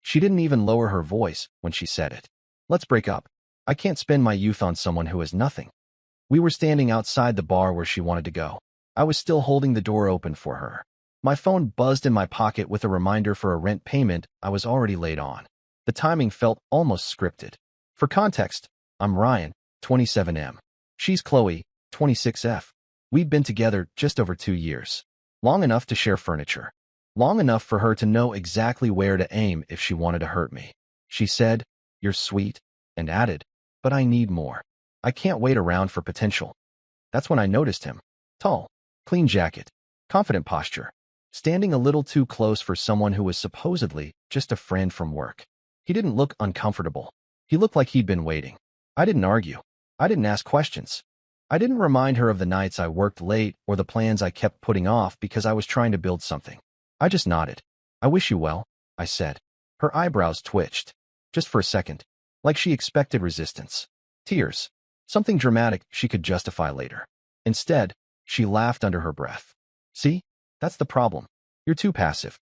She didn't even lower her voice when she said it. Let's break up. I can't spend my youth on someone who has nothing. We were standing outside the bar where she wanted to go. I was still holding the door open for her. My phone buzzed in my pocket with a reminder for a rent payment I was already late on. The timing felt almost scripted. For context, I'm Ryan, 27M. She's Chloe, 26F. We'd been together just over 2 years. Long enough to share furniture. Long enough for her to know exactly where to aim if she wanted to hurt me. She said, "You're sweet," and added, "But I need more. I can't wait around for potential." That's when I noticed him. Tall, clean jacket, confident posture, standing a little too close for someone who was supposedly just a friend from work. He didn't look uncomfortable. He looked like he'd been waiting. I didn't argue. I didn't ask questions. I didn't remind her of the nights I worked late or the plans I kept putting off because I was trying to build something. I just nodded. "I wish you well," I said. Her eyebrows twitched, just for a second, like she expected resistance. Tears. Something dramatic she could justify later. Instead, she laughed under her breath. "See? That's the problem. You're too passive."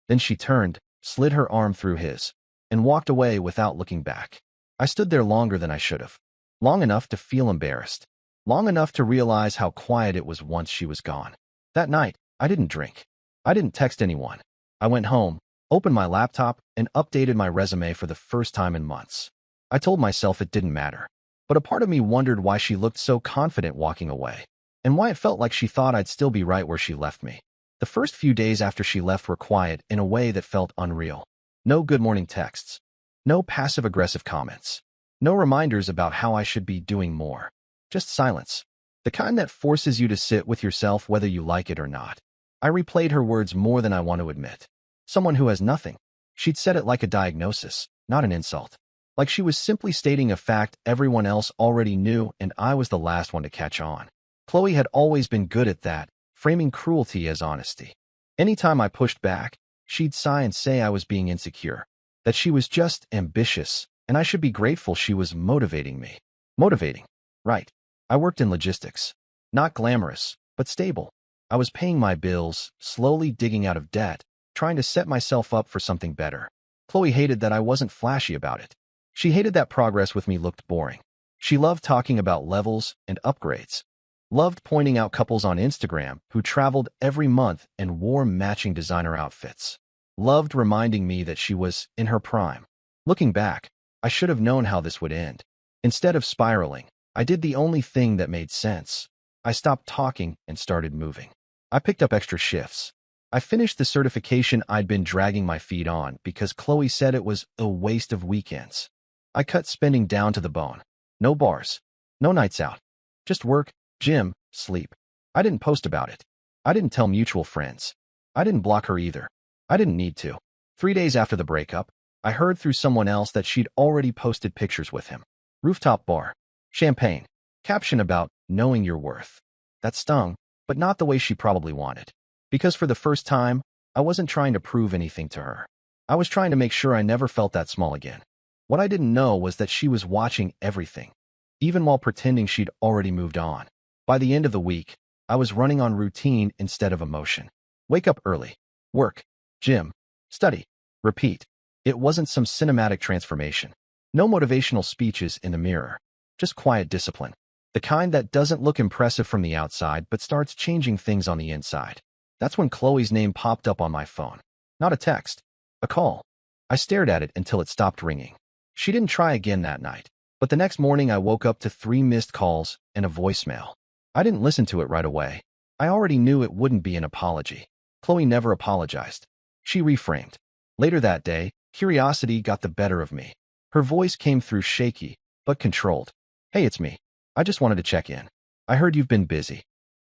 Then she turned, slid her arm through his, and walked away without looking back. I stood there longer than I should have. Long enough to feel embarrassed. Long enough to realize how quiet it was once she was gone. That night, I didn't drink. I didn't text anyone. I went home, opened my laptop, and updated my resume for the first time in months. I told myself it didn't matter. But a part of me wondered why she looked so confident walking away, and why it felt like she thought I'd still be right where she left me. The first few days after she left were quiet in a way that felt unreal. No good morning texts. No passive-aggressive comments. No reminders about how I should be doing more. Just silence. The kind that forces you to sit with yourself whether you like it or not. I replayed her words more than I want to admit. Someone who has nothing. She'd said it like a diagnosis, not an insult. Like she was simply stating a fact everyone else already knew and I was the last one to catch on. Chloe had always been good at that, framing cruelty as honesty. Anytime I pushed back, she'd sigh and say I was being insecure, that she was just ambitious, and I should be grateful she was motivating me. Motivating. Right. I worked in logistics. Not glamorous, but stable. I was paying my bills, slowly digging out of debt, trying to set myself up for something better. Chloe hated that I wasn't flashy about it. She hated that progress with me looked boring. She loved talking about levels and upgrades. Loved pointing out couples on Instagram who traveled every month and wore matching designer outfits. Loved reminding me that she was in her prime. Looking back, I should have known how this would end. Instead of spiraling, I did the only thing that made sense. I stopped talking and started moving. I picked up extra shifts. I finished the certification I'd been dragging my feet on because Chloe said it was a waste of weekends. I cut spending down to the bone. No bars. No nights out. Just work, gym, sleep. I didn't post about it. I didn't tell mutual friends. I didn't block her either. I didn't need to. 3 days after the breakup, I heard through someone else that she'd already posted pictures with him. Rooftop bar. Champagne. Caption about knowing your worth. That stung, but not the way she probably wanted. Because for the first time, I wasn't trying to prove anything to her. I was trying to make sure I never felt that small again. What I didn't know was that she was watching everything, even while pretending she'd already moved on. By the end of the week, I was running on routine instead of emotion. Wake up early. Work. Gym. Study. Repeat. It wasn't some cinematic transformation. No motivational speeches in the mirror. Just quiet discipline. The kind that doesn't look impressive from the outside but starts changing things on the inside. That's when Chloe's name popped up on my phone. Not a text. A call. I stared at it until it stopped ringing. She didn't try again that night. But the next morning I woke up to 3 missed calls and a voicemail. I didn't listen to it right away. I already knew it wouldn't be an apology. Chloe never apologized. She reframed. Later that day, curiosity got the better of me. Her voice came through shaky, but controlled. "Hey, it's me. I just wanted to check in. I heard you've been busy."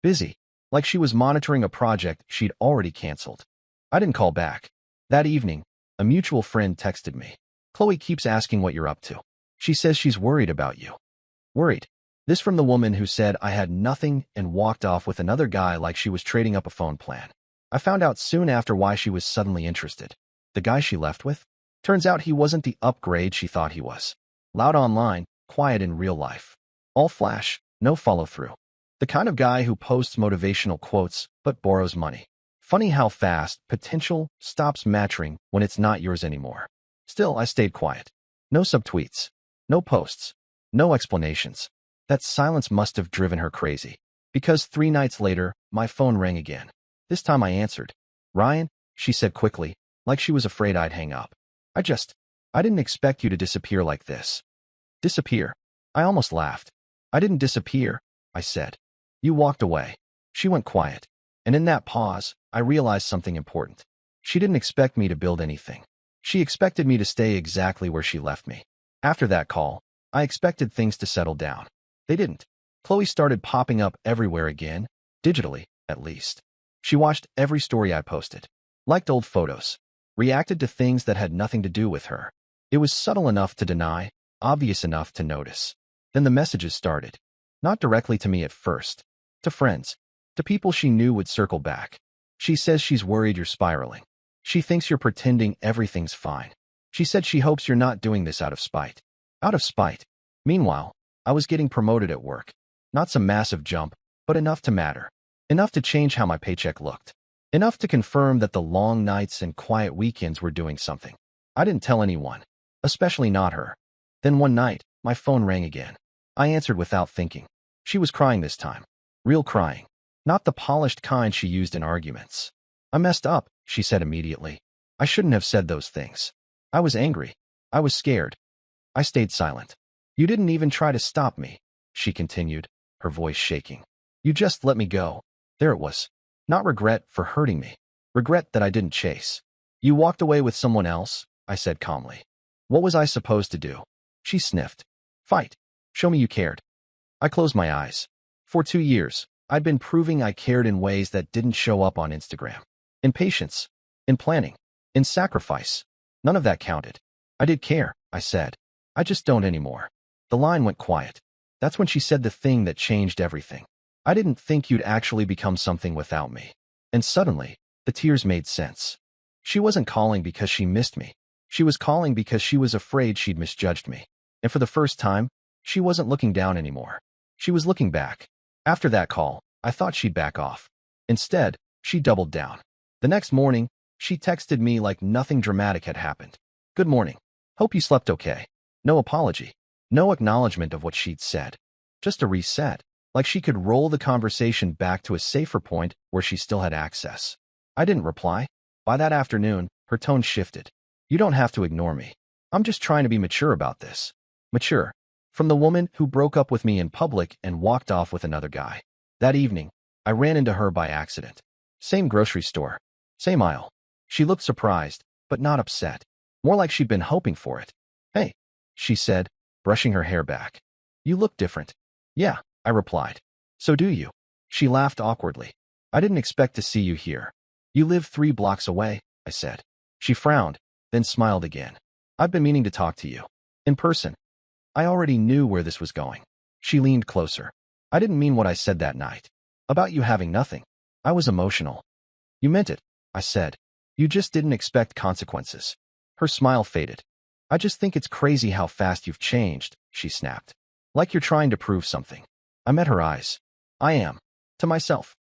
Busy. Like she was monitoring a project she'd already canceled. I didn't call back. That evening, a mutual friend texted me. "Chloe keeps asking what you're up to. She says she's worried about you." Worried. This from the woman who said I had nothing and walked off with another guy like she was trading up a phone plan. I found out soon after why she was suddenly interested. The guy she left with? Turns out he wasn't the upgrade she thought he was. Loud online, quiet in real life. All flash, no follow-through. The kind of guy who posts motivational quotes but borrows money. Funny how fast potential stops matching when it's not yours anymore. Still, I stayed quiet. No subtweets. No posts. No explanations. That silence must have driven her crazy. Because 3 nights later, my phone rang again. This time I answered. "Ryan," she said quickly, like she was afraid I'd hang up. I didn't expect you to disappear like this." "Disappear?" I almost laughed. "I didn't disappear," I said. "You walked away." She went quiet. And in that pause, I realized something important. She didn't expect me to build anything. She expected me to stay exactly where she left me. After that call, I expected things to settle down. They didn't. Chloe started popping up everywhere again, digitally, at least. She watched every story I posted, liked old photos, reacted to things that had nothing to do with her. It was subtle enough to deny, obvious enough to notice. Then the messages started. Not directly to me at first. To friends. To people she knew would circle back. "She says she's worried you're spiraling. She thinks you're pretending everything's fine. She said she hopes you're not doing this out of spite." Out of spite. Meanwhile, I was getting promoted at work. Not some massive jump, but enough to matter. Enough to change how my paycheck looked. Enough to confirm that the long nights and quiet weekends were doing something. I didn't tell anyone. Especially not her. Then one night, my phone rang again. I answered without thinking. She was crying this time. Real crying. Not the polished kind she used in arguments. "I messed up," she said immediately. "I shouldn't have said those things. I was angry. I was scared." I stayed silent. "You didn't even try to stop me," she continued, her voice shaking. "You just let me go." There it was. Not regret for hurting me. Regret that I didn't chase. "You walked away with someone else," I said calmly. "What was I supposed to do?" She sniffed. "Fight. Show me you cared." I closed my eyes. For 2 years, I'd been proving I cared in ways that didn't show up on Instagram. In patience. In planning. In sacrifice. None of that counted. "I did care," I said. "I just don't anymore." The line went quiet. That's when she said the thing that changed everything. "I didn't think you'd actually become something without me." And suddenly, the tears made sense. She wasn't calling because she missed me. She was calling because she was afraid she'd misjudged me. And for the first time, she wasn't looking down anymore. She was looking back. After that call, I thought she'd back off. Instead, she doubled down. The next morning, she texted me like nothing dramatic had happened. "Good morning. Hope you slept okay." No apology. No acknowledgement of what she'd said. Just a reset. Like she could roll the conversation back to a safer point where she still had access. I didn't reply. By that afternoon, her tone shifted. "You don't have to ignore me. I'm just trying to be mature about this." Mature. From the woman who broke up with me in public and walked off with another guy. That evening, I ran into her by accident. Same grocery store. Same aisle. She looked surprised, but not upset. More like she'd been hoping for it. "Hey," she said, brushing her hair back. "You look different." "Yeah," I replied. "So do you." She laughed awkwardly. "I didn't expect to see you here." "You live 3 blocks away," I said. She frowned, then smiled again. "I've been meaning to talk to you. In person." I already knew where this was going. She leaned closer. "I didn't mean what I said that night. About you having nothing. I was emotional." "You meant it," I said. "You just didn't expect consequences." Her smile faded. "I just think it's crazy how fast you've changed," she snapped. "Like you're trying to prove something." I met her eyes. "I am. To myself."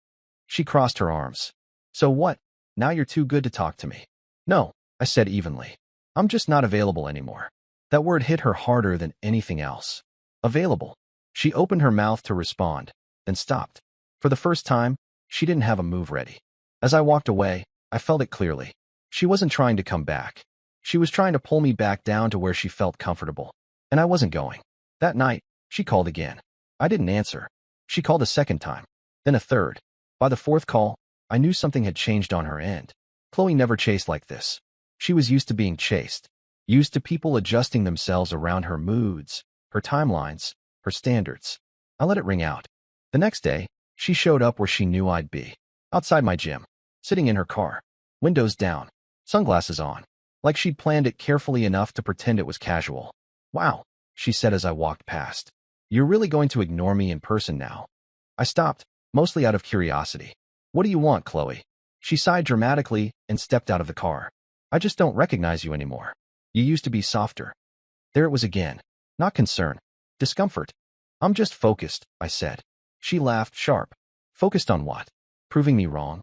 She crossed her arms. "So what? Now you're too good to talk to me." "No," I said evenly. "I'm just not available anymore." That word hit her harder than anything else. Available. She opened her mouth to respond, then stopped. For the first time, she didn't have a move ready. As I walked away, I felt it clearly. She wasn't trying to come back. She was trying to pull me back down to where she felt comfortable. And I wasn't going. That night, she called again. I didn't answer. She called a second time, then a third. By the 4th call, I knew something had changed on her end. Chloe never chased like this. She was used to being chased. Used to people adjusting themselves around her moods, her timelines, her standards. I let it ring out. The next day, she showed up where she knew I'd be. Outside my gym. Sitting in her car. Windows down. Sunglasses on. Like she'd planned it carefully enough to pretend it was casual. "Wow," she said as I walked past. "You're really going to ignore me in person now." I stopped, mostly out of curiosity. "What do you want, Chloe?" She sighed dramatically and stepped out of the car. "I just don't recognize you anymore. You used to be softer." There it was again. Not concern. Discomfort. "I'm just focused," I said. She laughed sharp. "Focused on what? Proving me wrong?"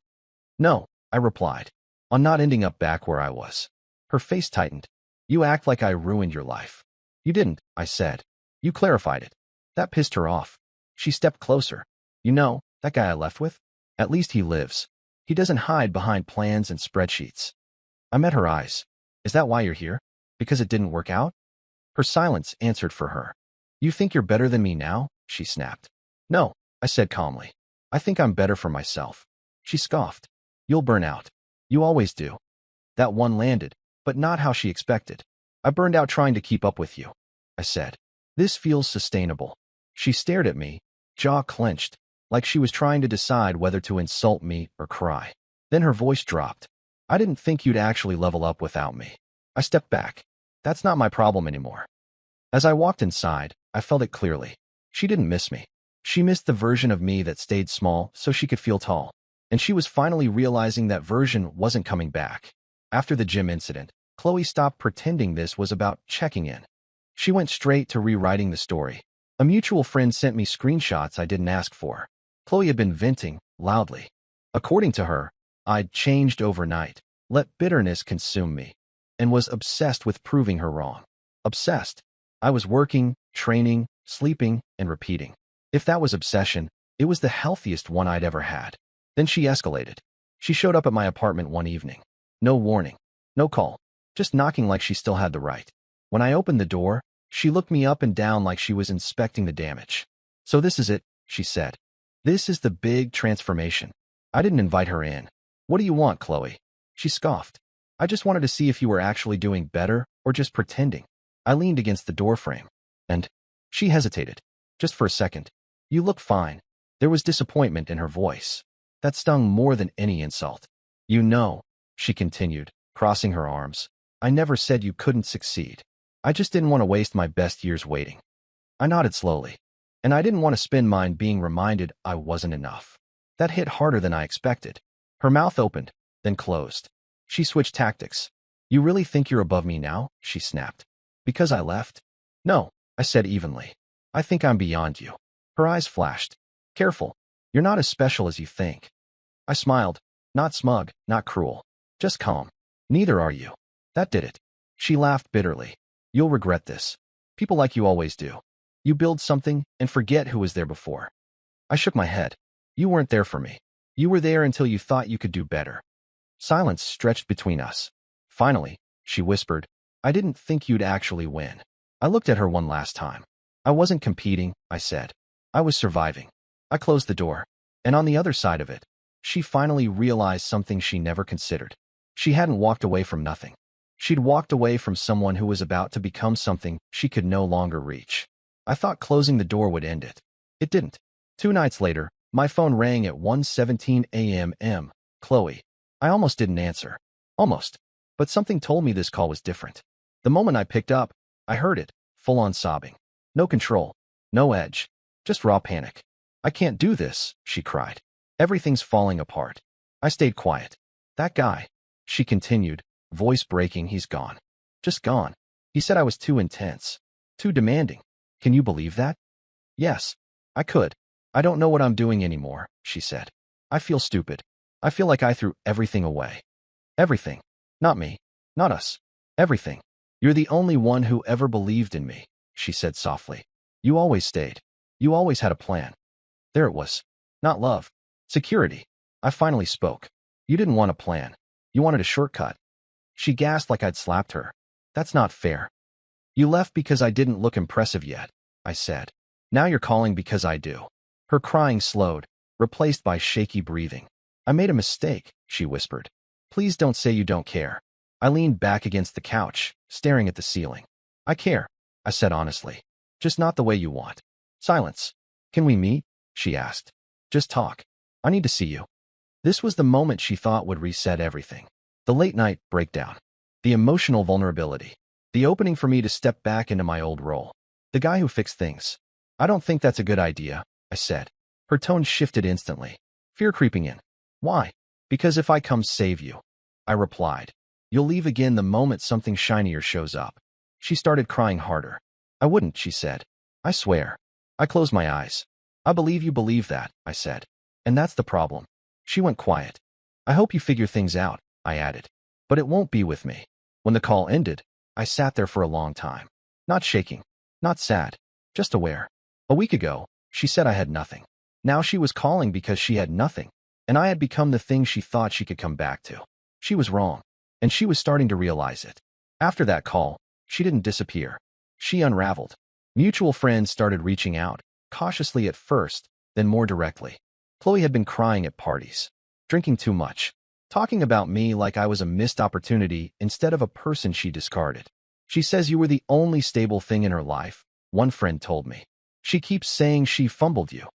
"No," I replied. "On not ending up back where I was." Her face tightened. You act like I ruined your life. You didn't, I said. You clarified it. That pissed her off. She stepped closer. You know, that guy I left with? At least he lives. He doesn't hide behind plans and spreadsheets. I met her eyes. Is that why you're here? Because it didn't work out? Her silence answered for her. You think you're better than me now? She snapped. No, I said calmly. I think I'm better for myself. She scoffed. You'll burn out. You always do. That one landed, but not how she expected. I burned out trying to keep up with you, I said. This feels sustainable. She stared at me, jaw clenched, like she was trying to decide whether to insult me or cry. Then her voice dropped. I didn't think you'd actually level up without me. I stepped back. That's not my problem anymore. As I walked inside, I felt it clearly. She didn't miss me. She missed the version of me that stayed small so she could feel tall. And she was finally realizing that version wasn't coming back. After the gym incident, Chloe stopped pretending this was about checking in. She went straight to rewriting the story. A mutual friend sent me screenshots I didn't ask for. Chloe had been venting loudly. According to her, I'd changed overnight, let bitterness consume me, and was obsessed with proving her wrong. Obsessed. I was working, training, sleeping, and repeating. If that was obsession, it was the healthiest one I'd ever had. Then she escalated. She showed up at my apartment one evening. No warning. No call. Just knocking like she still had the right. When I opened the door, she looked me up and down like she was inspecting the damage. So this is it, she said. This is the big transformation. I didn't invite her in. What do you want, Chloe? She scoffed. I just wanted to see if you were actually doing better or just pretending. I leaned against the doorframe. And she hesitated. Just for a second. You look fine. There was disappointment in her voice. That stung more than any insult. You know, she continued, crossing her arms. I never said you couldn't succeed. I just didn't want to waste my best years waiting. I nodded slowly. And I didn't want to spend mine being reminded I wasn't enough. That hit harder than I expected. Her mouth opened, then closed. She switched tactics. You really think you're above me now? She snapped. Because I left? No, I said evenly. I think I'm beyond you. Her eyes flashed. Careful. You're not as special as you think. I smiled. Not smug, not cruel. Just calm. Neither are you. That did it. She laughed bitterly. You'll regret this. People like you always do. You build something and forget who was there before. I shook my head. You weren't there for me. You were there until you thought you could do better. Silence stretched between us. Finally, she whispered, I didn't think you'd actually win. I looked at her one last time. I wasn't competing, I said. I was surviving. I closed the door. And on the other side of it, she finally realized something she never considered. She hadn't walked away from nothing. She'd walked away from someone who was about to become something she could no longer reach. I thought closing the door would end it. It didn't. 2 nights later, my phone rang at 1:17 a.m. Chloe. I almost didn't answer. Almost. But something told me this call was different. The moment I picked up, I heard it, full-on sobbing. No control. No edge. Just raw panic. I can't do this, she cried. Everything's falling apart. I stayed quiet. That guy, she continued, voice breaking, he's gone. Just gone. He said I was too intense. Too demanding. Can you believe that? Yes, I could. I don't know what I'm doing anymore, she said. I feel stupid. I feel like I threw everything away. Everything. Not me. Not us. Everything. You're the only one who ever believed in me, she said softly. You always stayed. You always had a plan. There it was. Not love. Security. I finally spoke. You didn't want a plan. You wanted a shortcut. She gasped like I'd slapped her. That's not fair. You left because I didn't look impressive yet, I said. Now you're calling because I do. Her crying slowed, replaced by shaky breathing. I made a mistake, she whispered. Please don't say you don't care. I leaned back against the couch, staring at the ceiling. I care, I said honestly. Just not the way you want. Silence. Can we meet? She asked. Just talk. I need to see you. This was the moment she thought would reset everything. The late night breakdown. The emotional vulnerability. The opening for me to step back into my old role. The guy who fixed things. I don't think that's a good idea, I said. Her tone shifted instantly. Fear creeping in. Why? Because if I come save you, I replied. You'll leave again the moment something shinier shows up. She started crying harder. I wouldn't, she said. I swear. I closed my eyes. I believe you believe that, I said. And that's the problem. She went quiet. I hope you figure things out, I added. But it won't be with me. When the call ended, I sat there for a long time. Not shaking. Not sad. Just aware. A week ago, she said I had nothing. Now she was calling because she had nothing, and I had become the thing she thought she could come back to. She was wrong, and she was starting to realize it. After that call, she didn't disappear. She unraveled. Mutual friends started reaching out, cautiously at first, then more directly. Chloe had been crying at parties, drinking too much, talking about me like I was a missed opportunity instead of a person she discarded. She says you were the only stable thing in her life, one friend told me. She keeps saying she fumbled you,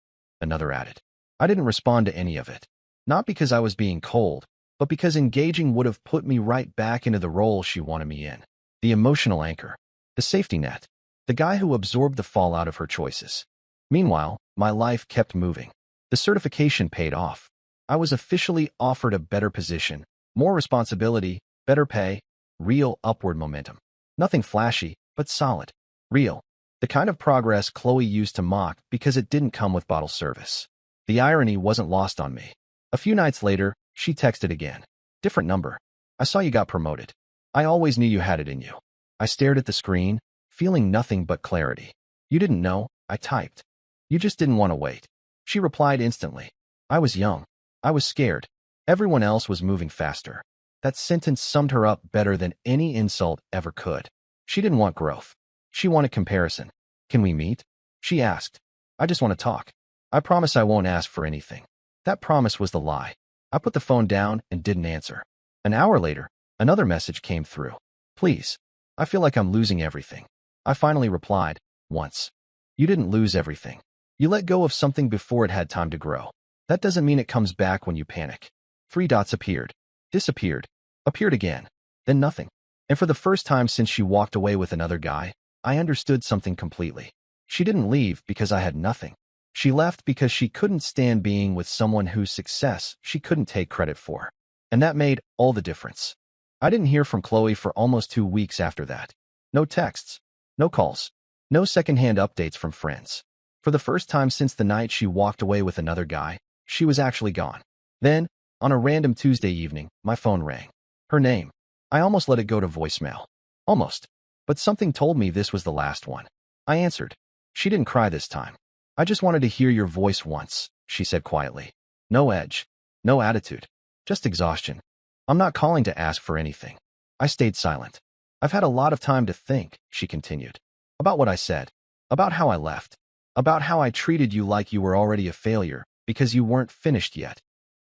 another added. I didn't respond to any of it. Not because I was being cold, but because engaging would have put me right back into the role she wanted me in. The emotional anchor. The safety net. The guy who absorbed the fallout of her choices. Meanwhile, my life kept moving. The certification paid off. I was officially offered a better position, more responsibility, better pay, real upward momentum. Nothing flashy, but solid. Real. The kind of progress Chloe used to mock because it didn't come with bottle service. The irony wasn't lost on me. A few nights later, she texted again. Different number. I saw you got promoted. I always knew you had it in you. I stared at the screen, feeling nothing but clarity. You didn't know, I typed. You just didn't want to wait. She replied instantly. I was young. I was scared. Everyone else was moving faster. That sentence summed her up better than any insult ever could. She didn't want growth. She wanted comparison. Can we meet? She asked. I just want to talk. I promise I won't ask for anything. That promise was the lie. I put the phone down and didn't answer. An hour later, another message came through. Please. I feel like I'm losing everything. I finally replied, once. You didn't lose everything. You let go of something before it had time to grow. That doesn't mean it comes back when you panic. 3 dots appeared, disappeared, appeared again, then nothing. And for the first time since she walked away with another guy, I understood something completely. She didn't leave because I had nothing. She left because she couldn't stand being with someone whose success she couldn't take credit for. And that made all the difference. I didn't hear from Chloe for almost 2 weeks after that. No texts, no calls, no secondhand updates from friends. For the first time since the night she walked away with another guy, she was actually gone. Then, on a random Tuesday evening, my phone rang. Her name. I almost let it go to voicemail. Almost. But something told me this was the last one. I answered. She didn't cry this time. I just wanted to hear your voice once, she said quietly. No edge. No attitude. Just exhaustion. I'm not calling to ask for anything. I stayed silent. I've had a lot of time to think, she continued. About what I said. About how I left. About how I treated you like you were already a failure because you weren't finished yet.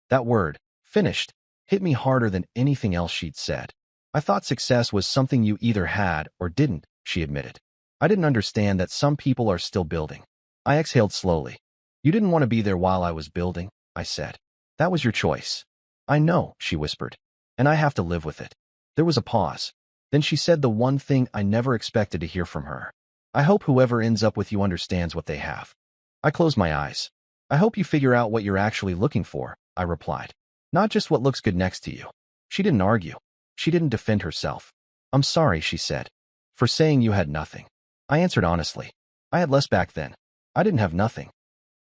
That word, finished, hit me harder than anything else she'd said. I thought success was something you either had or didn't, she admitted. I didn't understand that some people are still building. I exhaled slowly. You didn't want to be there while I was building, I said. That was your choice. I know, she whispered. And I have to live with it. There was a pause. Then she said the one thing I never expected to hear from her. I hope whoever ends up with you understands what they have. I closed my eyes. I hope you figure out what you're actually looking for, I replied. Not just what looks good next to you. She didn't argue. She didn't defend herself. I'm sorry, she said, for saying you had nothing. I answered honestly. I had less back then. I didn't have nothing.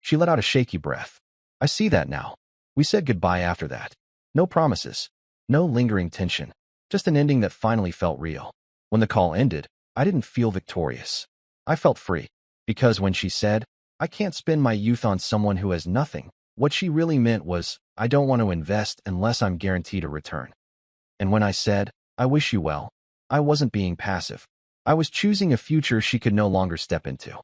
She let out a shaky breath. I see that now. We said goodbye after that. No promises. No lingering tension. Just an ending that finally felt real. When the call ended, I didn't feel victorious. I felt free. Because when she said, I can't spend my youth on someone who has nothing, what she really meant was, I don't want to invest unless I'm guaranteed a return. And when I said, I wish you well, I wasn't being passive. I was choosing a future she could no longer step into.